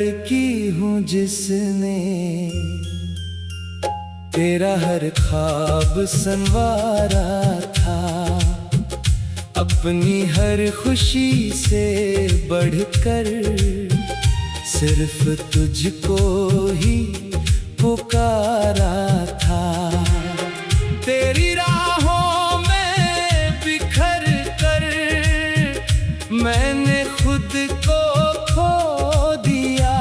लड़की हूँ जिसने तेरा हर ख्वाब संवारा था। अपनी हर खुशी से बढ़कर सिर्फ तुझको ही पुकारा था। तेरी राहों में बिखर कर मैंने खुद को खो दिया।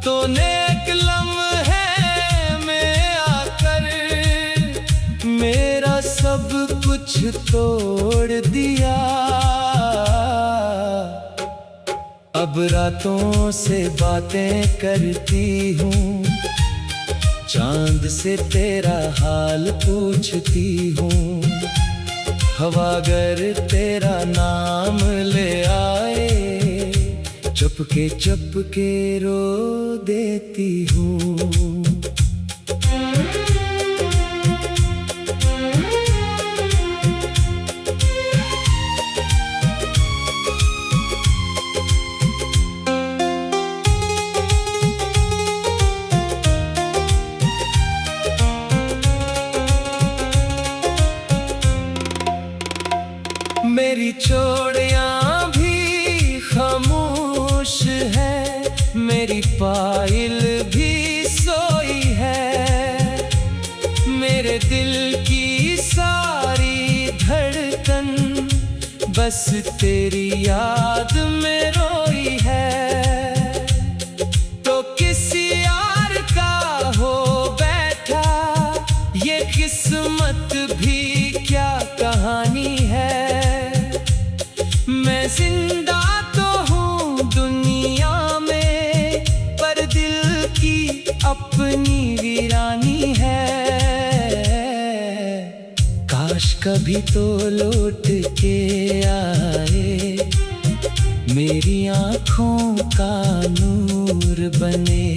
तूने एक लम्हे में आकर मेरा सब कुछ तोड़ दिया। अब रातों से बातें करती हूँ, चांद से तेरा हाल पूछती हूँ। हवा अगर तेरा नाम ले आए, चुपके चुपके रो देती हूँ। मेरी चूड़ियां भी खामोश है, मेरी पायल भी सोई है। मेरे दिल की सारी धड़कन बस तेरी याद में रोई है। तो किसी यार का हो बैठा ये किस्मत भी क्या कहानी है। मैं जिंदा तो हूँ दुनिया में, पर दिल की अपनी वीरानी है। काश कभी तो लौट के आए, मेरी आँखों का नूर बने।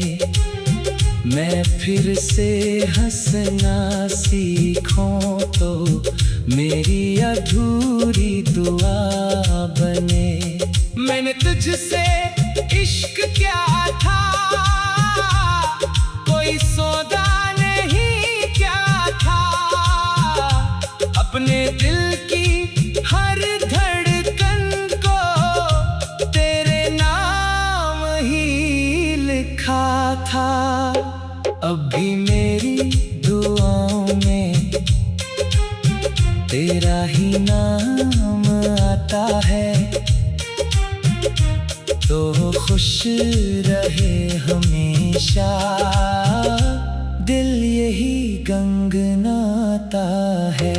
मैं फिर से हंसना सीखूं तो मेरी अधूरी दुआ बने। मैंने तुझसे इश्क किया था, कोई सौदा नहीं क्या था। अपने दिल की हर धड़कन को तेरे नाम ही लिखा था। अब भी मेरी दुआओं में तेरा ही नाम आता है। तो खुश रहे हमेशा, दिल यही गंगनाता है।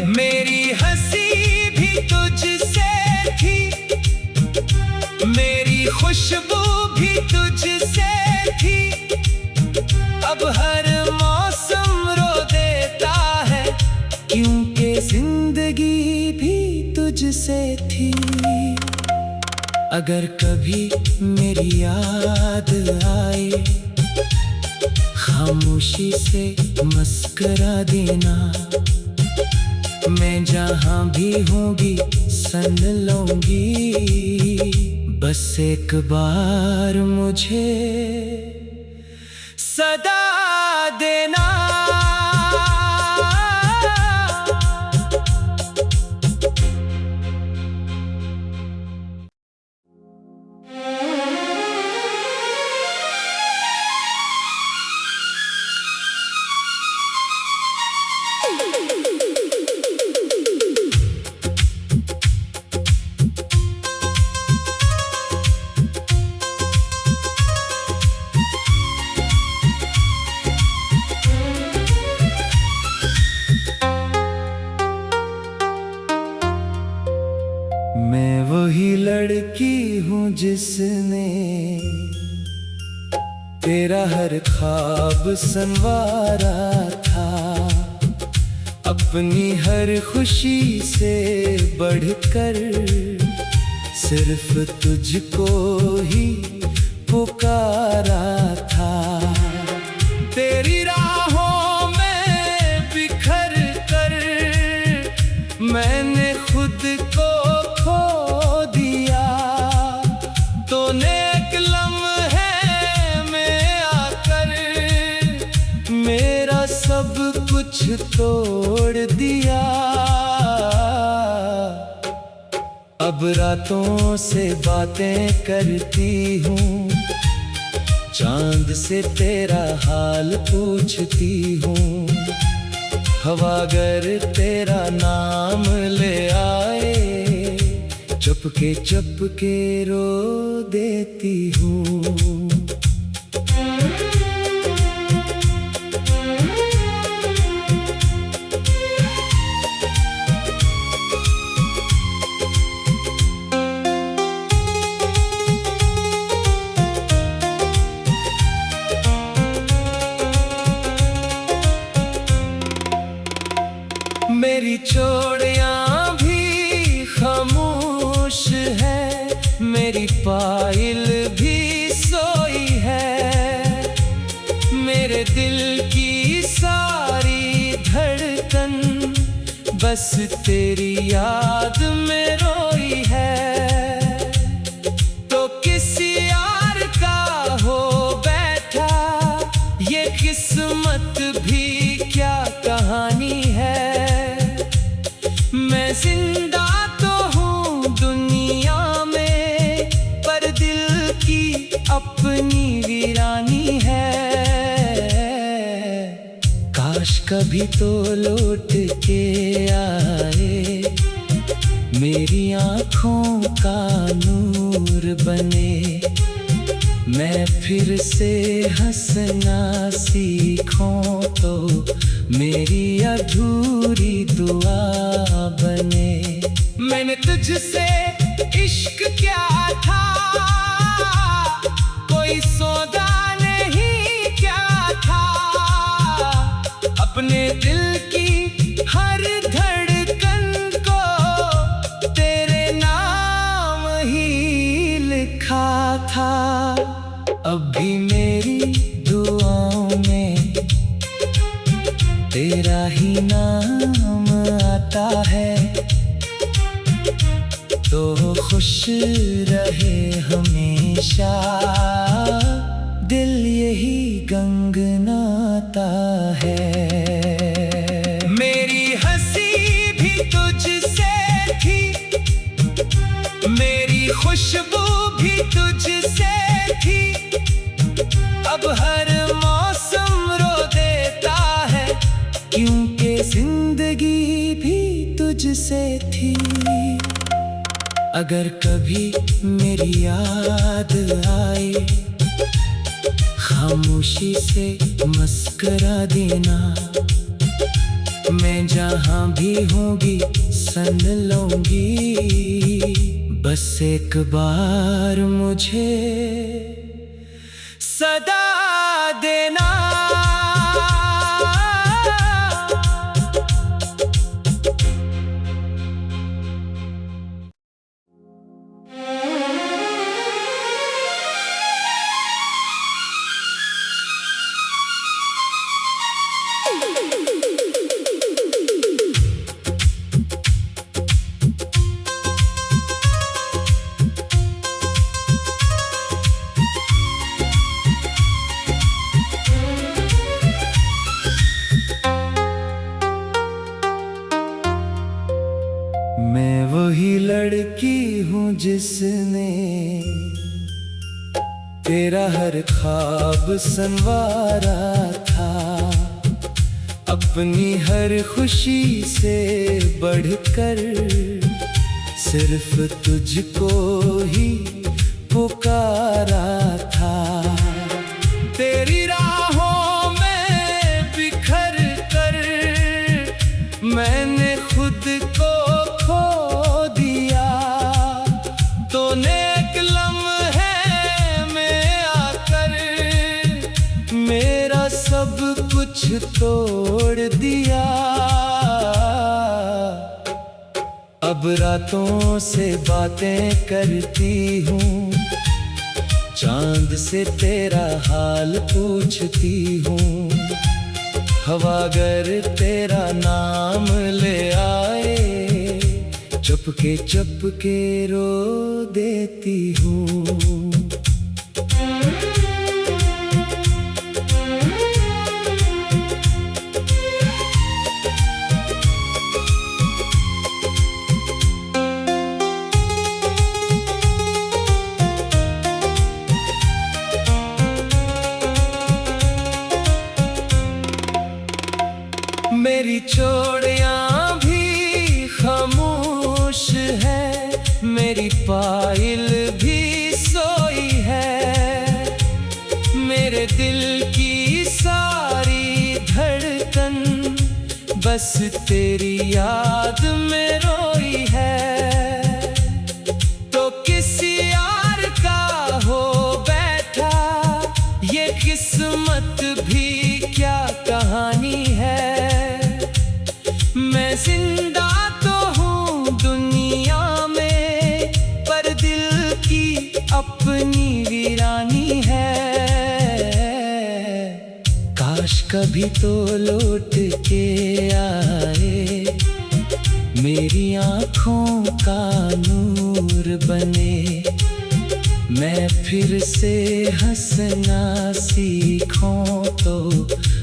मेरी हंसी भी तुझसे थी, मेरी खुशबू भी तुझसे थी। अब हर मौसम रो देता है, क्योंकि जिंदगी भी तुझसे थी। अगर कभी मेरी याद आए, खामोशी से मुस्कुरा देना। मैं जहाँ भी होंगी सन लूंगी, बस एक बार मुझे सदा देना। मैं वही लड़की हूँ जिसने तेरा हर ख्वाब संवारा था। अपनी हर खुशी से बढ़कर सिर्फ तुझको ही पुकारा था। तेरी राहों में बिखर कर मैंने खुद को खो दिया। तूने तोड़ दिया। अब रातों से बातें करती हूँ, चांद से तेरा हाल पूछती हूँ। हवा अगर तेरा नाम ले आए, चुपके चुपके रो देती हूँ। मेरी चूड़ियां भी खामोश है, मेरी पायल भी सोई है। मेरे दिल की सारी धड़कन बस तेरी याद में रोई है। तो किसी यार का हो बैठा ये किस्मत भी क्या कहानी है। मैं जिंदा तो हूँ दुनिया में, पर दिल की अपनी वीरानी है। काश कभी तो लौट के आए, मेरी आँखों का नूर बने। मैं फिर से हंसना सीखूं तो मेरी अधूरी दुआ बने। मैंने तुझसे इश्क किया था, कोई सौदा नहीं क्या था। अपने दिल की हर धड़कन को तेरे नाम ही लिखा था। अब भी मेरी दुआओं में तेरा ही नाम आता है। तो खुश रहे हमेशा, दिल यही गंगनाता है। मेरी हंसी भी तुझसे थी, मेरी खुशबू भी तुझसे थी। अब हर मौसम रो देता है, क्योंकि जिंदगी भी तुझसे थी। अगर कभी मेरी याद आए, खामोशी से मुस्कुरा देना। मैं जहाँ भी होंगी सन लूंगी, बस एक बार मुझे सदा देना। मैं वही लड़की हूँ जिसने तेरा हर ख्वाब संवारा था। अपनी हर खुशी से बढ़कर सिर्फ तुझको ही पुकारा था। तेरी राहों में बिखर कर मैंने खुद को खो दिया। तूने एक लम्हे में आकर मेरा सब कुछ तोड़ दिया। अब रातों से बातें करती हूँ, चांद से तेरा हाल पूछती हूँ। हवा अगर तेरा नाम ले आए, चुपके चुपके रो देती हूँ। मेरी चूड़ियां भी खामोश है, मेरी पायल भी सोई है। मेरे दिल की सारी धड़कन बस तेरी याद में रोई है। तो किसी यार का हो बैठा ये किस्मत भी क्या कहानी है। मैं जिंदा तो हूँ दुनिया में, पर दिल की अपनी वीरानी है। काश कभी तो लौट के आए, मेरी आँखों का नूर बने। मैं फिर से हंसना सीखूं तो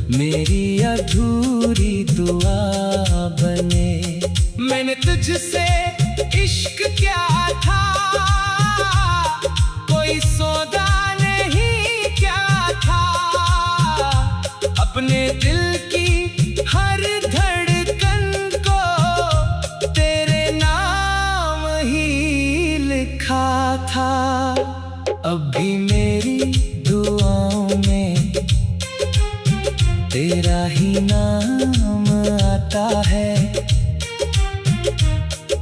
मेरी अधूरी दुआ बने। मैंने तुझसे इश्क किया था, कोई सौदा नहीं क्या था। अपने दिल की हर धड़कन को तेरे नाम ही लिखा था। अब भी मेरी दुआओं में तेरा ही नाम आता है।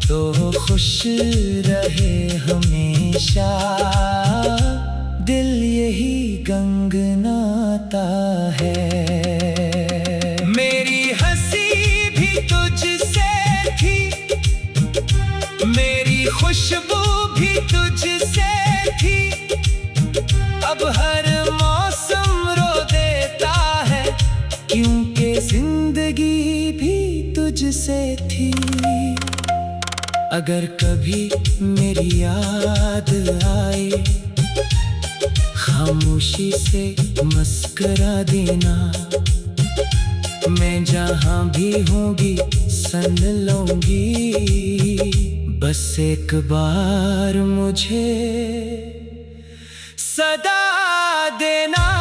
तो खुश रहे हमेशा, दिल यही गंगनाता है। मेरी हंसी भी तुझसे थी, मेरी खुशबू भी तुझसे थी। अब हर मौसम रो देता है, क्योंकि जिंदगी भी तुझसे थी। अगर कभी मेरी याद आए, खामोशी से मुस्कुरा देना। मैं जहाँ भी होंगी सन लूंगी, बस एक बार मुझे सदा देना।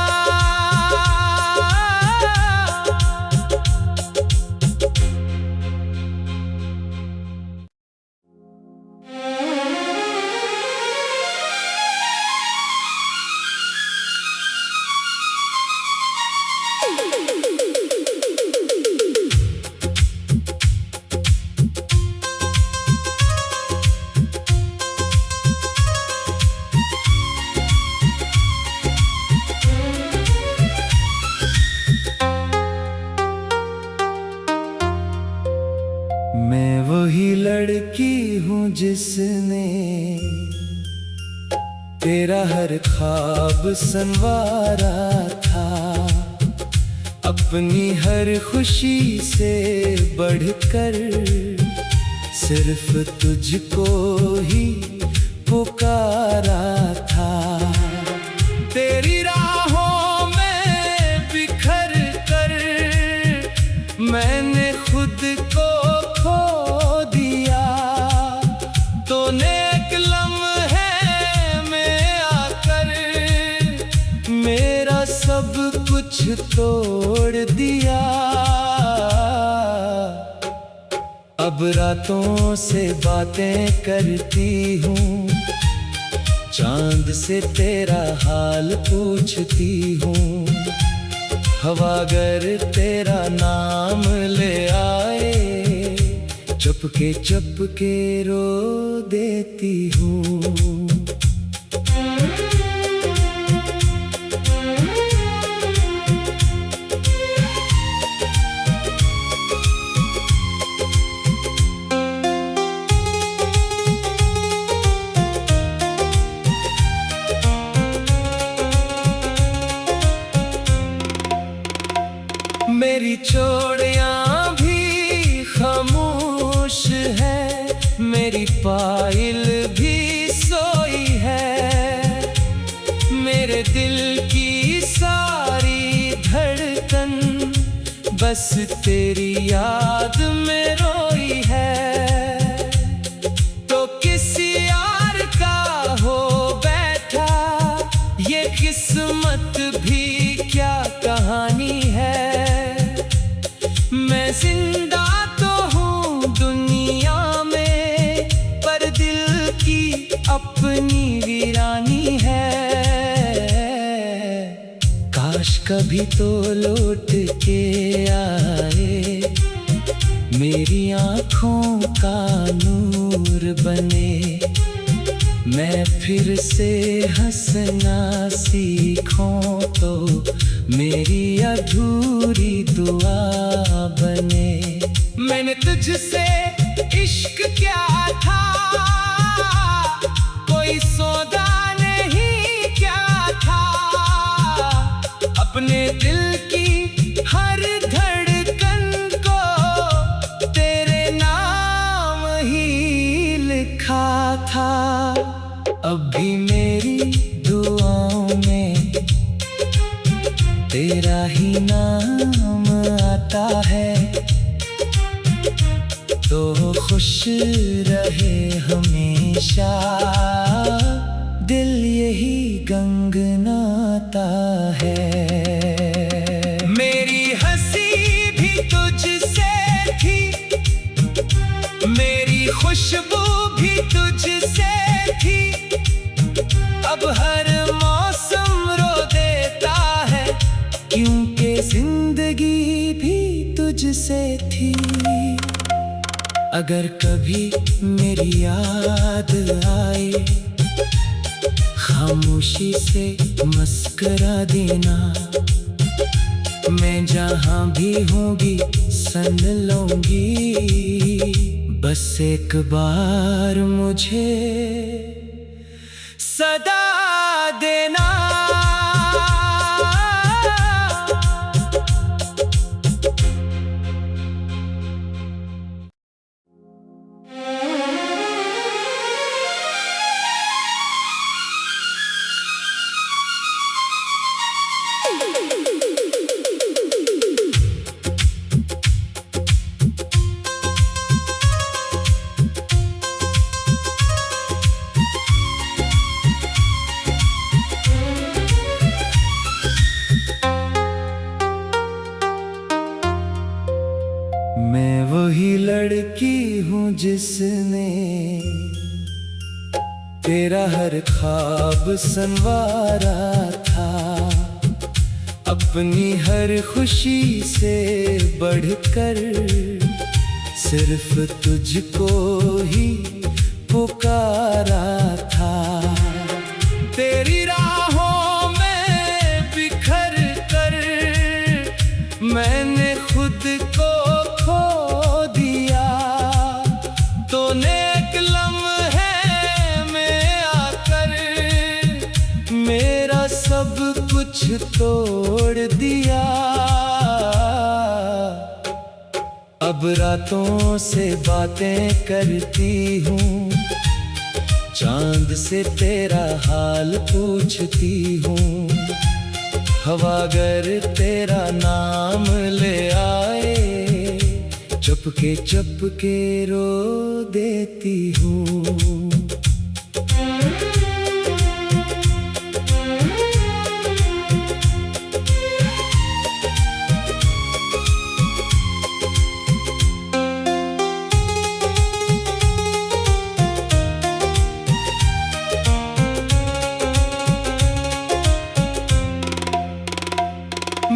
मैं वही लड़की हूँ जिसने तेरा हर ख्वाब संवारा था। अपनी हर खुशी से बढ़कर सिर्फ तुझको ही पुकारा था। तेरी राहों में बिखर कर मैंने खुद को खो दिया। तूने एक लम्हे में आकर मेरा सब कुछ तोड़ दिया। अब रातों से बातें करती हूँ, चांद से तेरा हाल पूछती हूँ। हवा अगर तेरा नाम ले आए, चुपके चुपके रो देती हूँ। मेरी चूड़ियां भी खामोश है, मेरी पायल भी सोई है। मेरे दिल की सारी धड़कन बस तेरी याद में रोई है। तो किसी यार का हो बैठा ये किस्मत भी क्या कहानी है। मैं जिंदा काश कभी तो लौट के आए, मेरी आँखों का नूर बने, मैं फिर से हंसना सीखूं तो मेरी अधूरी दुआ बने। मैंने तुझसे इश्क क्या था, कोई सौदा नहीं क्या था, अपने दिल की हर धड़कन को तेरे नाम ही लिखा था। अब भी मेरी दुआओं में तेरा ही नाम आता है, तो खुश रहे हमेशा, दिल यही गंगनाता है। मेरी हंसी भी तुझसे थी, मेरी खुशबू भी तुझसे थी, अब हर मौसम रो देता है, क्योंकि जिंदगी भी तुझसे थी। अगर कभी मेरी याद आए, खामोशी से मुस्कुरा देना, मैं जहाँ भी होंगी सन लूंगी, बस एक बार मुझे सदा देना। मैं वही लड़की हूँ जिसने तेरा हर ख्वाब संवारा था, अपनी हर खुशी से बढ़कर सिर्फ तुझको ही पुकारा था। तेरी राहों में बिखर कर मैंने खुद को खो दिया, तूने एक लम्हे में आकर मेरा सब कुछ तोड़ दिया। अब रातों से बातें करती हूँ, चांद से तेरा हाल पूछती हूँ, हवा अगर तेरा नाम ले आए, चुपके चुपके रो देती हूँ।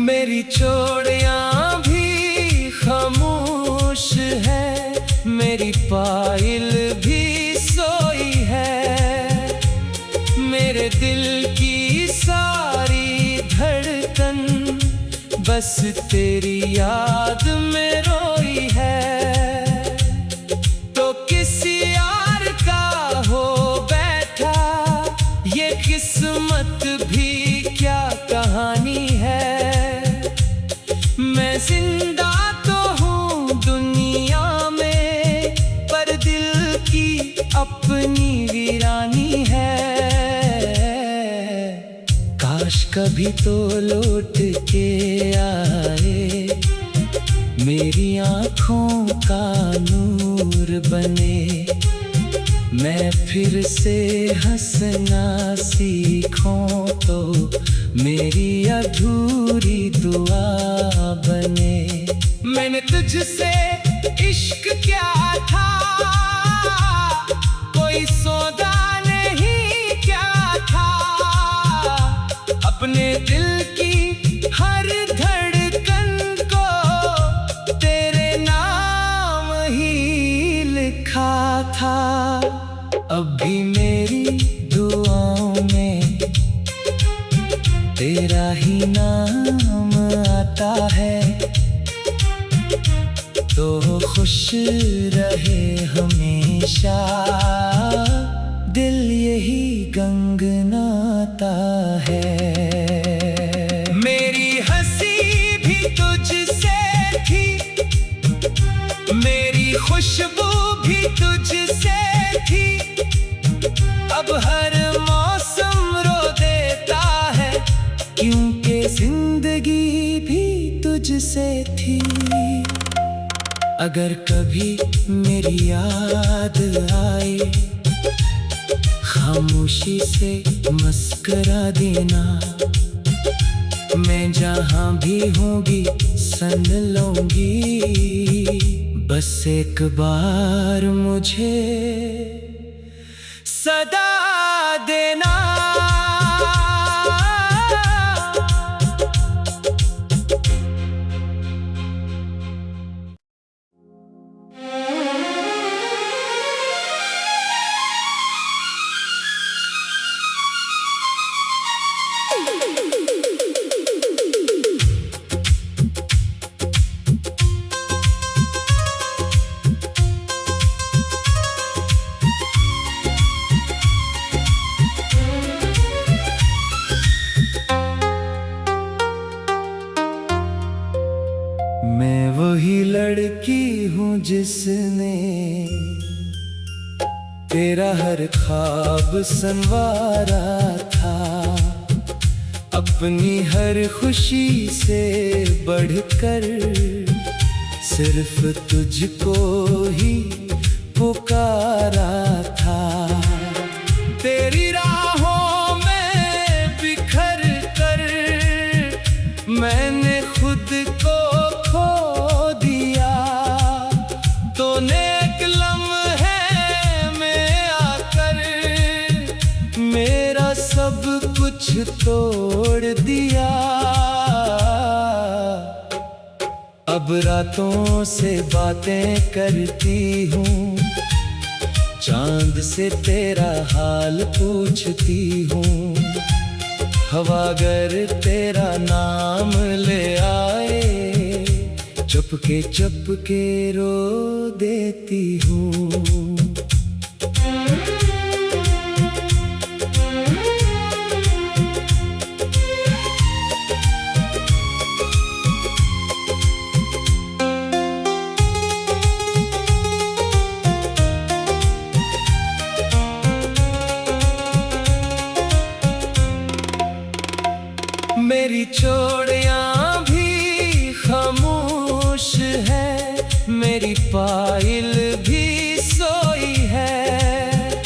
मेरी चूड़ियां भी खामोश है, मेरी पायल भी सोई है, मेरे दिल की सारी धड़कन बस तेरी याद में रोई है। तो किसी यार का हो बैठा ये किस्मत भी क्या कहानी है। मैं जिंदा तो हूँ दुनिया में, पर दिल की अपनी वीरानी है। काश कभी तो लौट के आए, मेरी आँखों का नूर बने, मैं फिर से हंसना सीखूं तो मेरी अधूरी दुआ बने। मैंने तुझसे इश्क क्या था, कोई सौदा नहीं क्या था, अपने दिल की तेरा ही नाम आता है तो खुश रहे हमेशा, दिल यही गंगनाता है। मेरी हंसी भी तुझसे थी, मेरी खुशबू भी तुझसे थी, अब हर मौसम रो देता है क्योंकि जिंदगी भी तुझसे थी। अगर कभी मेरी याद आए, खामोशी से मुस्कुरा देना, मैं जहाँ भी होंगी सन लूंगी, बस एक बार मुझे सदा देना। मैं वही लड़की हूँ जिसने तेरा हर ख्वाब संवारा था, अपनी हर खुशी से बढ़कर सिर्फ तुझको ही पुकारा था। तेरी राहों में बिखर कर मैंने खुद को खो दिया, तूने एक लम्हे में आकर मेरा सब कुछ तोड़ दिया। अब रातों से बातें करती हूँ, चांद से तेरा हाल पूछती हूँ, हवा अगर तेरा नाम ले आए, चुपके चुपके रो देती हूँ। मेरी चूड़ियां भी खामोश है, मेरी पायल भी सोई है,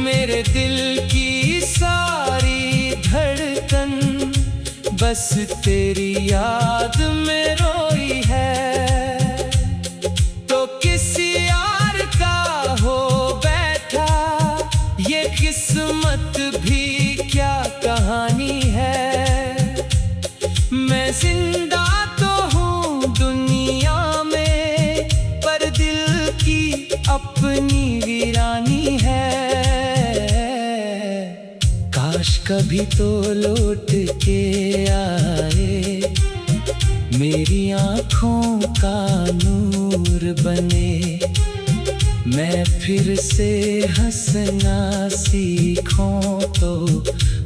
मेरे दिल की सारी धड़कन बस तेरी याद में रोई है। तो किसी यार का हो बैठा ये किस्मत भी क्या कहानी है। मैं जिंदा तो हूँ दुनिया में, पर दिल की अपनी वीरानी है। काश कभी तो लौट के आए, मेरी आँखों का नूर बने, मैं फिर से हंसना सीखूं तो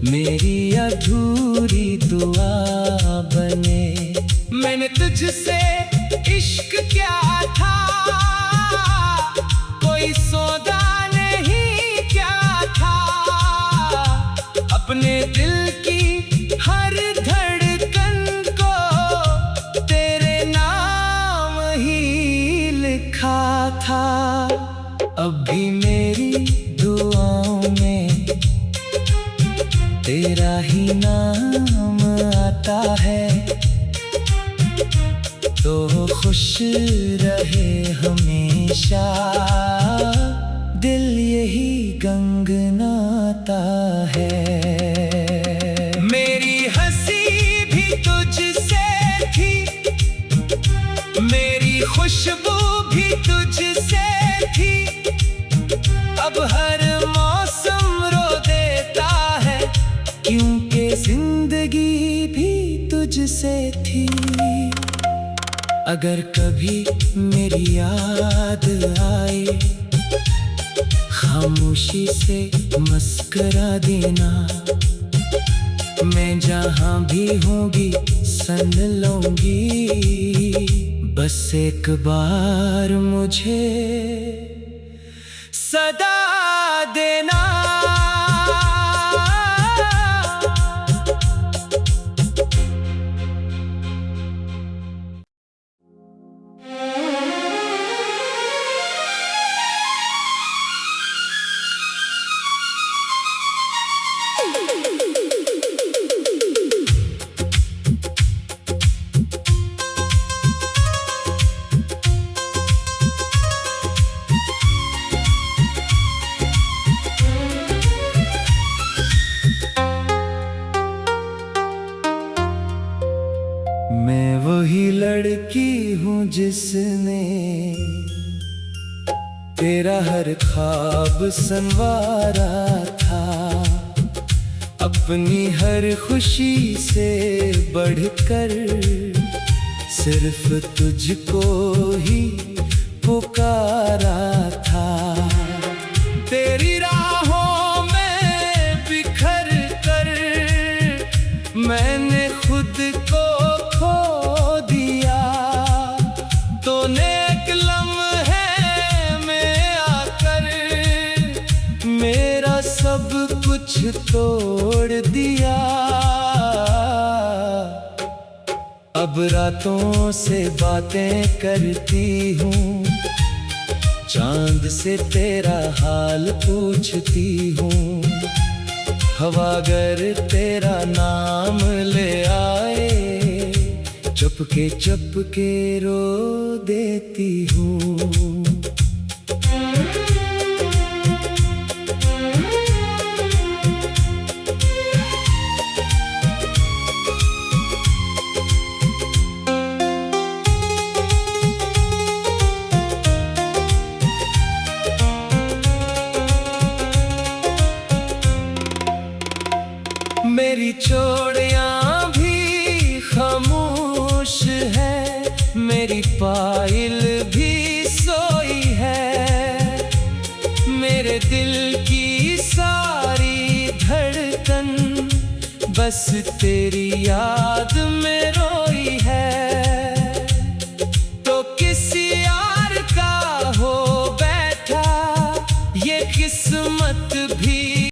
मेरी अधूरी दुआ बने। मैंने तुझसे इश्क क्या था, कोई सौदा नहीं क्या था, अपने दिल की हर धड़कन को तेरे नाम ही लिखा था। अब भी मेरी दुआओं में तेरा ही नाम आता है तो खुश रहे हमेशा, दिल यही गंगनाता है। मेरी हंसी भी तुझसे थी, मेरी खुशबू भी तुझसे थी, अब हर मौसम रो देता है क्योंकि जिंदगी भी तुझसे थी। अगर कभी मेरी याद आए, खामोशी से मुस्कुरा देना। मैं जहाँ भी होंगी सन लूंगी, बस एक बार मुझे सदा देना। मैं वही लड़की हूँ जिसने तेरा हर ख्वाब संवारा था। अपनी हर खुशी से बढ़कर सिर्फ तुझको ही पुकारा था। तेरी राहों में बिखर कर मैंने खुद को खो दिया। तूने एक लम्हे में आकर मेरा सब कुछ तोड़ दिया। अब रातों से बातें करती हूँ, चांद से तेरा हाल पूछती हूँ। हवा अगर तेरा नाम ले आए, चुपके चुपके रो देती हूँ। मेरी चूड़ियां भी खामोश है, मेरी पायल भी सोई है। मेरे दिल की सारी धड़कन बस तेरी याद में